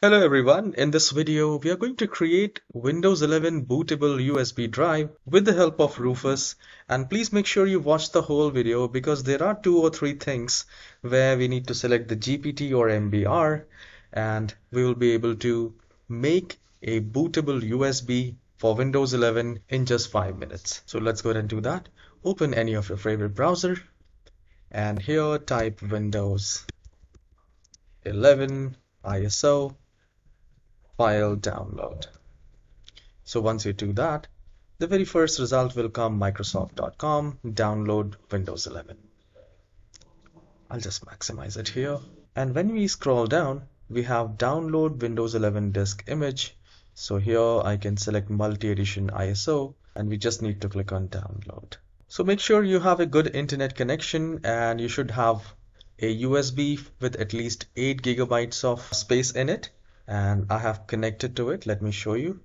Hello everyone, in this video we are going to create Windows 11 bootable USB drive with the help of Rufus, and please make sure you watch the whole video because there are 2 or 3 things where we need to select the GPT or MBR and we will be able to make a bootable USB for Windows 11 in just 5 minutes. So let's go ahead and do that. Open any of your favorite browser and here type Windows 11 ISO file download. So once you do that, the very first result will come Microsoft.com download Windows 11. I'll just maximize it here. And when we scroll down, we have download Windows 11 disk image. So here I can select multi-edition ISO and we just need to click on download. So make sure you have a good internet connection and you should have a USB with at least 8 gigabytes of space in it. And I have connected to it. Let me show you.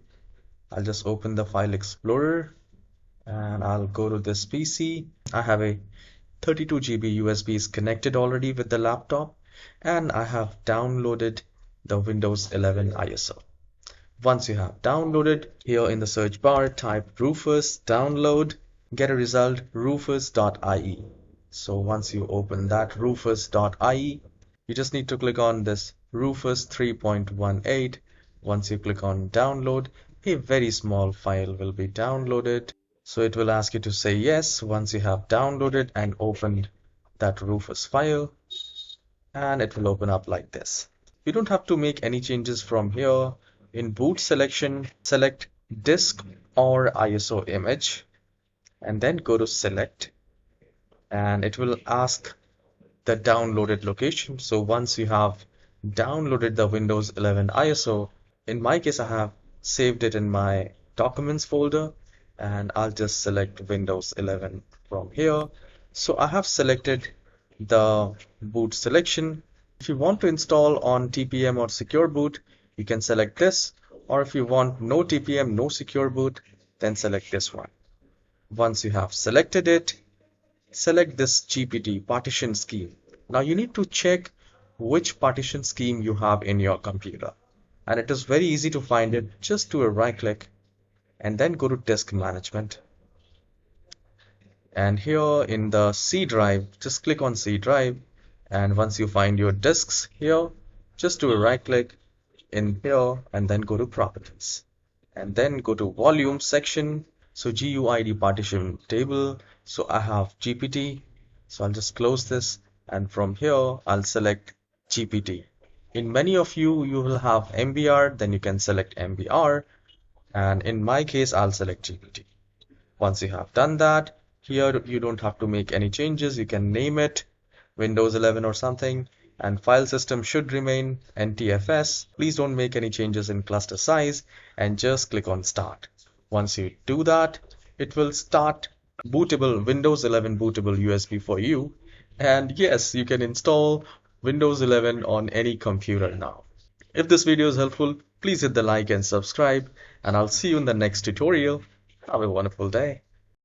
I'll just open the file explorer and I'll go to this PC. I have a 32 GB USBs connected already with the laptop and I have downloaded the Windows 11 ISO. Once you have downloaded, here in the search bar type rufus download, get a result rufus.ie. So once you open that rufus.ie, you just need to click on this Rufus 3.18. Once you click on download, a very small file will be downloaded. So it will ask you to say yes once you have downloaded and opened that Rufus file, and it will open up like this. You don't have to make any changes from here. In boot selection, select disk or ISO image and then go to select, and it will ask the downloaded location. So once you have downloaded the Windows 11 ISO, in my case I have saved it in my documents folder and I'll just select Windows 11 from here. So I have selected the boot selection. If you want to install on TPM or secure boot, you can select this, or if you want no TPM, no secure boot, then select this one. Once you have selected it, select this GPT partition scheme. Now you need to check which partition scheme you have in your computer, and it is very easy to find it. Just do a right click and then go to disk management, and here in the C drive just click on C drive, and once you find your disks here, just do a right click in here and then go to properties and then go to volume section. So GUID partition table, so I have GPT, so I'll just close this and from here I'll select GPT. In many of you will have MBR, then you can select MBR, and in my case I'll select GPT. Once you have done that, here you don't have to make any changes. You can name it Windows 11 or something, and file system should remain NTFS. Please don't make any changes in cluster size and just click on start. Once you do that, it will start bootable Windows 11 bootable USB for you. And yes, you can install Windows 11 on any computer now. If this video is helpful, please hit the like and subscribe, and I'll see you in the next tutorial. Have a wonderful day.